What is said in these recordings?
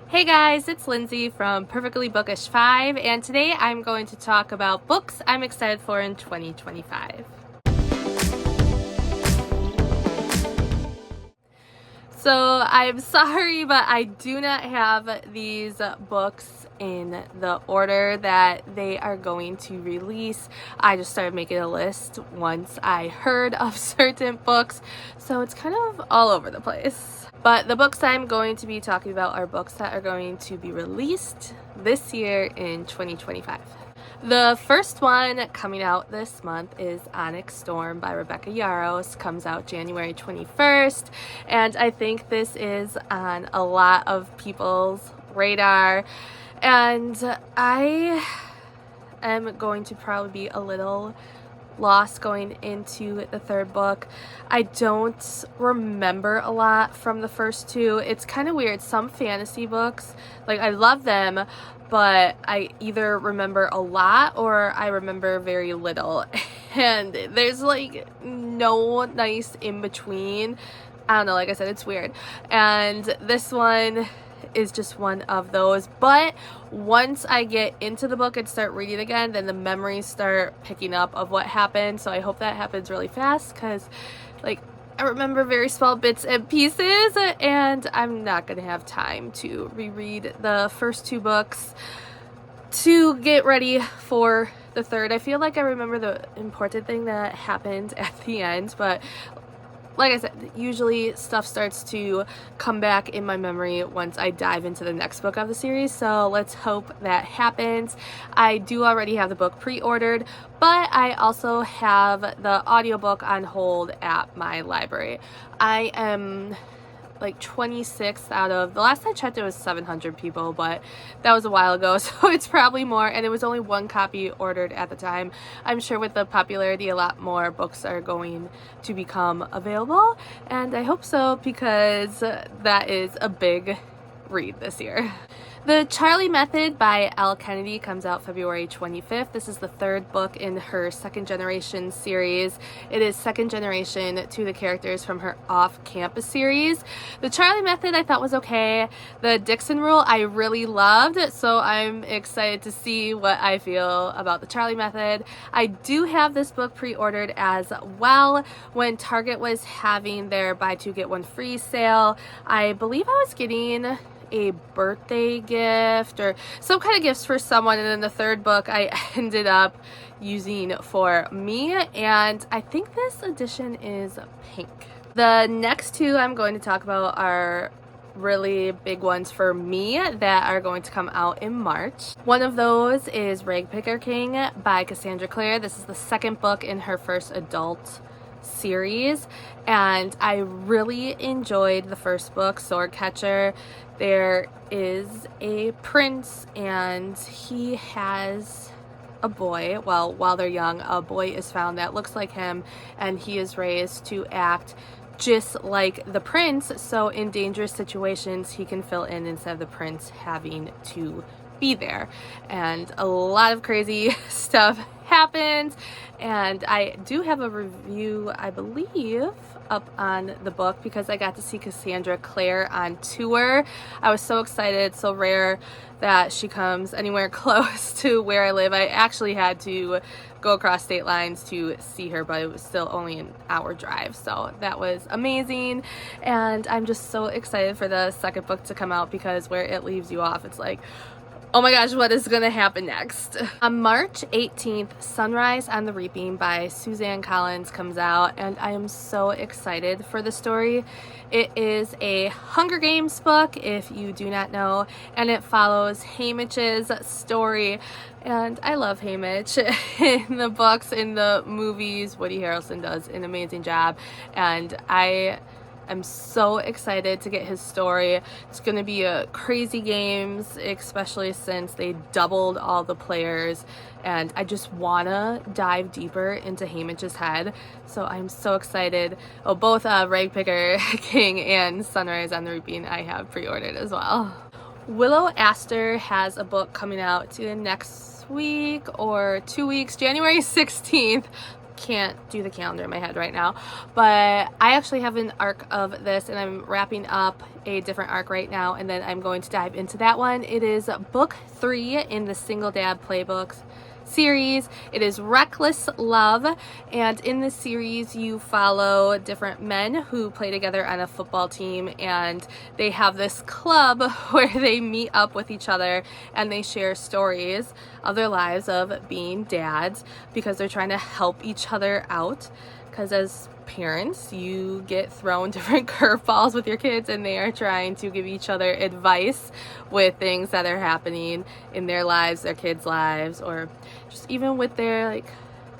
Hey guys, it's Lindsay from Perfectly Bookish 5, and today I'm going to talk about books I'm excited for in 2025. So I'm sorry, but I do not have these books in the order that they are going to release. I just started making a list once I heard of certain books, so it's kind of all over the place. But the books I'm going to be talking about are books that are going to be released this year in 2025. The first one coming out this month is Onyx Storm by Rebecca Yarros. Comes out January 21st, and I think this is on a lot of people's radar, and I am going to probably be a little lost going into the third book. I don't remember a lot from the first two. It's kind of weird. Some fantasy books, like, I love them, but I either remember a lot or I remember very little. And there's like no nice in between. I don't know, like I said, it's weird. And this one is just one of those, but once I get into the book and start reading again, then the memories start picking up of what happened. So I hope that happens really fast, because like I remember very small bits and pieces, and I'm not gonna have time to reread the first two books to get ready for the third. I feel like I remember the important thing that happened at the end, but like I said, usually stuff starts to come back in my memory once I dive into the next book of the series, so let's hope that happens. I do already have the book pre-ordered, but I also have the audiobook on hold at my library. I am like 26th out of, the last I checked it was 700 people, but that was a while ago, so it's probably more, and it was only one copy ordered at the time. I'm sure with the popularity, a lot more books are going to become available, and I hope so, because that is a big read this year. The Charlie Method by Elle Kennedy comes out February 25th. This is the third book in her Second Generation series. It is second generation to the characters from her Off-Campus series. The Charlie Method I thought was okay. The Dixon Rule I really loved, so I'm excited to see what I feel about the Charlie Method. I do have this book pre-ordered as well. When Target was having their buy two get one free sale, I believe I was getting a birthday gift or some kind of gifts for someone, and then the third book I ended up using for me, and I think this edition is pink. The next two I'm going to talk about are really big ones for me that are going to come out in March. One of those is Ragpicker King by Cassandra Clare. This is the second book in her first adult series, and I really enjoyed the first book, Swordcatcher. There is a prince, and he has a boy. Well, while they're young, a boy is found that looks like him, and he is raised to act just like the prince, so in dangerous situations he can fill in instead of the prince having to be there. And a lot of crazy stuff happens, and I do have a review, I believe, up on the book, because I got to see Cassandra Clare on tour. I was so excited. It's so rare that she comes anywhere close to where I live. I actually had to go across state lines to see her, but it was still only an hour drive, so that was amazing. And I'm just so excited for the second book to come out, because where it leaves you off, it's like, oh my gosh, what is gonna happen next? On March 18th, Sunrise on the Reaping by Suzanne Collins comes out, and I am so excited for the story. It is a Hunger Games book, if you do not know, and it follows Haymitch's story. And I love Haymitch. In the books, in the movies, Woody Harrelson does an amazing job, and I'm so excited to get his story. It's going to be a crazy games, especially since they doubled all the players, and I just want to dive deeper into Haymitch's head, so I'm so excited. Oh, both Ragpicker King and Sunrise on the Reaping I have pre-ordered as well. Willow Aster has a book coming out either next week or 2 weeks, January 16th. can't do the calendar in my head right now, but I actually have an arc of this and I'm wrapping up a different arc right now, and then I'm going to dive into that one. It is book 3 in the Single Dad Playbooks series. It is Reckless Love, and in this series you follow different men who play together on a football team, and they have this club where they meet up with each other and they share stories of their lives of being dads, because they're trying to help each other out, because as parents you get thrown different curveballs with your kids, and they are trying to give each other advice with things that are happening in their lives, their kids' lives, or just even with their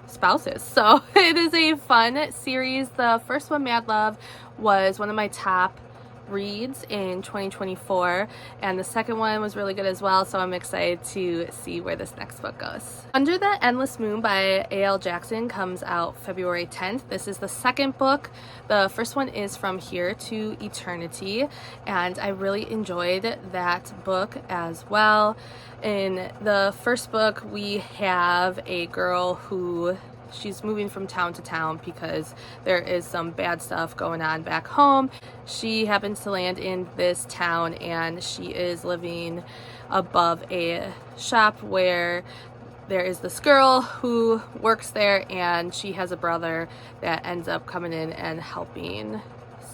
spouses. So it is a fun series. The first one, Mad Love, was one of my top reads in 2024, and the second one was really good as well, so I'm excited to see where this next book goes. Under the Endless Moon by A.L. Jackson comes out February 10th. This is the second book. The first one is From Here to Eternity, and I really enjoyed that book as well. In the first book we have a girl who she's moving from town to town because there is some bad stuff going on back home. She happens to land in this town and she is living above a shop where there is this girl who works there, and she has a brother that ends up coming in and helping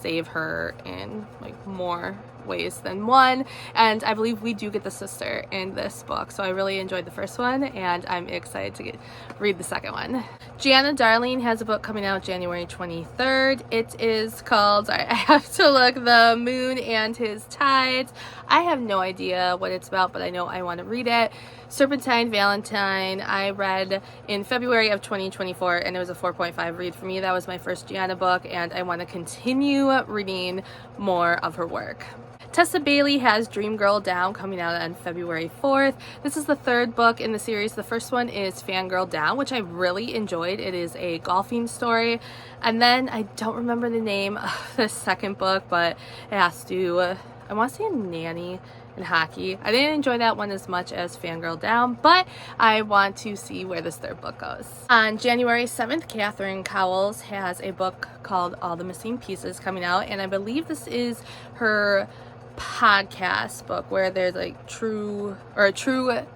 save her in more ways than one, and I believe we do get the sister in this book, so I really enjoyed the first one and I'm excited to read the second one. Gianna Darling has a book coming out January 23rd. It is called, sorry, I have to look, The Moon and His Tides. I have no idea what it's about, but I know I want to read it. Serpentine Valentine I read in February of 2024, and it was a 4.5 read for me. That was my first Gianna book, and I want to continue reading more of her work. Tessa Bailey has Dream Girl Down coming out on February 4th. This is the third book in the series. The first one is Fangirl Down, which I really enjoyed. It is a golfing story. And then I don't remember the name of the second book, but it has to, I want to say, a nanny and hockey. I didn't enjoy that one as much as Fangirl Down, but I want to see where this third book goes. On January 7th, Catherine Cowles has a book called All the Missing Pieces coming out, and I believe this is her podcast book where there's a true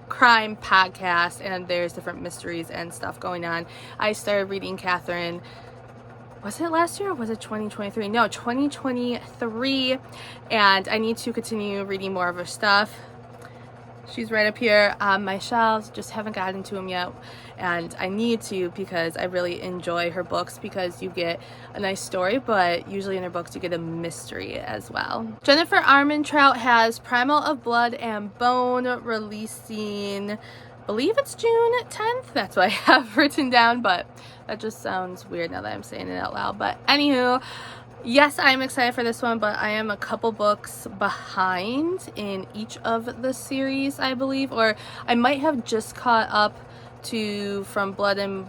crime podcast and there's different mysteries and stuff going on. I started reading Catherine, was it last year or was it 2023? No, 2023, and I need to continue reading more of her stuff. She's right up here on my shelves, just haven't gotten to them yet, and I need to, because I really enjoy her books, because you get a nice story, but usually in her books you get a mystery as well. Jennifer Armentrout has Primal of Blood and Bone releasing, I believe it's June 10th. That's what I have written down, but that just sounds weird now that I'm saying it out loud. But anywho, yes, I'm excited for this one, but I am a couple books behind in each of the series, I believe, or I might have just caught up to From Blood and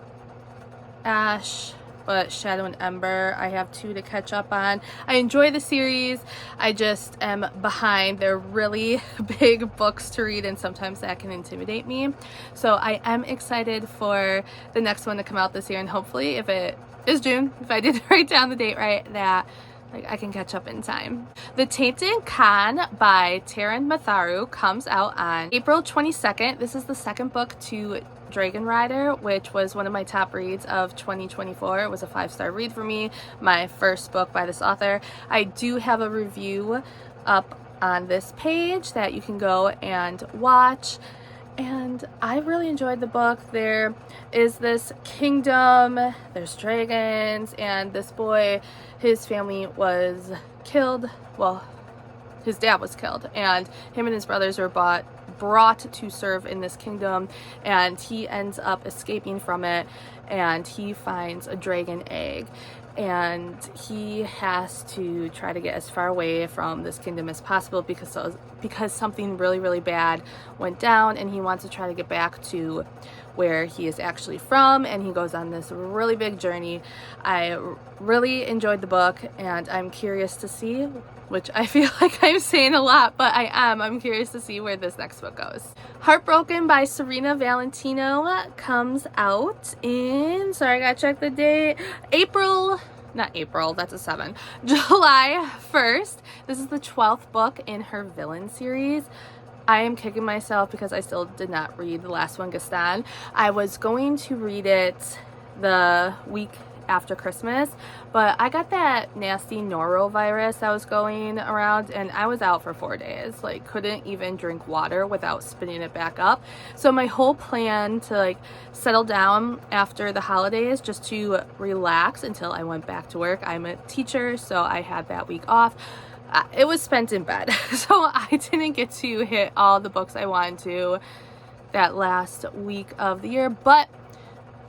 Ash, but Shadow and Ember I have 2 to catch up on. I enjoy the series, I just am behind. They're really big books to read, and sometimes that can intimidate me. So I am excited for the next one to come out this year, and hopefully, if it is June, if I did write down the date right, that I can catch up in time. The Tainted Khan by Taran Matharu comes out on April 22nd. This is the second book to Dragon Rider, which was one of my top reads of 2024. It was a 5-star read for me, my first book by this author. I do have a review up on this page that you can go and watch, and I really enjoyed the book. There is this kingdom, there's dragons, and this boy, his family was killed. Well, his dad was killed, and him and his brothers were brought to serve in this kingdom, and he ends up escaping from it, and he finds a dragon egg, and he has to try to get as far away from this kingdom as possible because something really bad went down, and he wants to try to get back to where he is actually from, and he goes on this really big journey. I really enjoyed the book, and I'm curious to see, which I feel like I'm saying a lot, but I'm curious to see where this next book goes. Heartbroken by Serena Valentino comes out in, sorry, I gotta check the date, not April, that's a 7, July 1st. This is the 12th book in her Villain series. I am kicking myself because I still did not read the last one, Gaston. I was going to read it the week after Christmas, but I got that nasty norovirus that was going around, and I was out for 4 days, like couldn't even drink water without spitting it back up. So my whole plan to like settle down after the holidays, just to relax until I went back to work. I'm a teacher, so I had that week off. It was spent in bed, so I didn't get to hit all the books I wanted to that last week of the year, but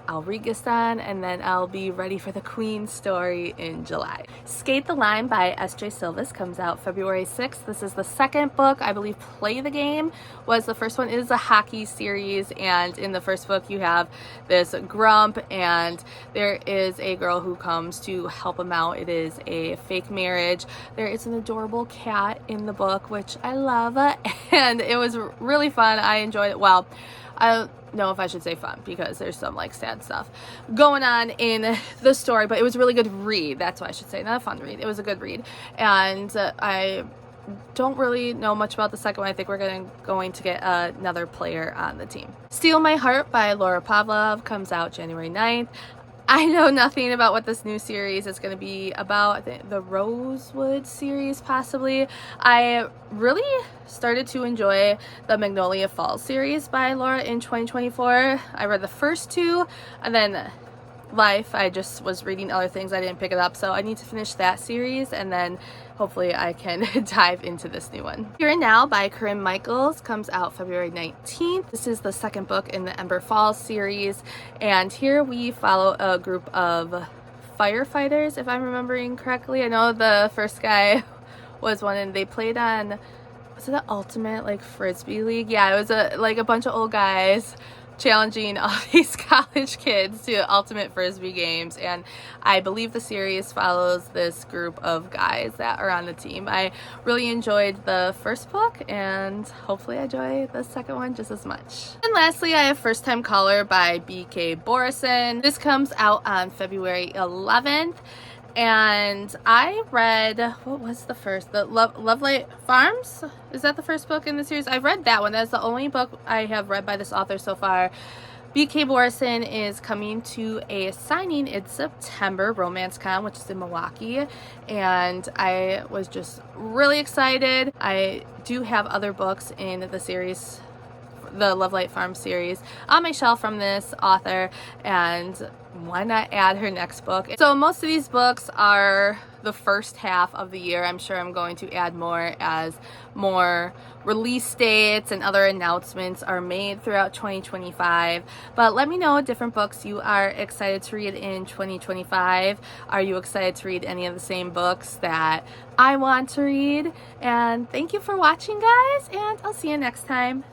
I'll read Gaston, and then I'll be ready for the Queen story in July. Skate the Line by S.J. Silvis comes out February 6th. This is the second book. I believe Play the Game was the first one. It is a hockey series, and in the first book you have this grump, and there is a girl who comes to help him out. It is a fake marriage. There is an adorable cat in the book, which I love, and it was really fun. I enjoyed it. Well, I don't know if I should say fun because there's some like sad stuff going on in the story, but it was a really good read. That's what I should say, not a fun read. It was a good read, and I don't really know much about the second one. I think we're going to get another player on the team. Steal My Heart by Laura Pavlov comes out January 9th. I know nothing about what this new series is going to be about. I think the Rosewood series, possibly. I really started to enjoy the Magnolia Falls series by Laura in 2024. I read the first 2, and then life, I just was reading other things. I didn't pick it up, so I need to finish that series, and then hopefully I can dive into this new one. Here and Now by Corinne Michaels comes out February 19th. This is the second book in the Ember Falls series, and here we follow a group of firefighters, if I'm remembering correctly. I know the first guy was one, and they played on, was it the Ultimate like Frisbee League? Yeah, it was a bunch of old guys challenging all these college kids to ultimate Frisbee games, and I believe the series follows this group of guys that are on the team. I really enjoyed the first book, and hopefully I enjoy the second one just as much. And lastly, I have First Time Caller by B.K. Borison. This comes out on February 11th. And I read, what was the first? The Lovelight Farms? Is that the first book in the series? I've read that one. That's the only book I have read by this author so far. B.K. Borison is coming to a signing in September, RomanceCon, which is in Milwaukee, and I was just really excited. I do have other books in the series, the Lovelight Farm series, on my shelf from this author, and why not add her next book? So most of these books are the first half of the year. I'm sure I'm going to add more as more release dates and other announcements are made throughout 2025. But let me know what different books you are excited to read in 2025. Are you excited to read any of the same books that I want to read? And thank you for watching, guys, and I'll see you next time.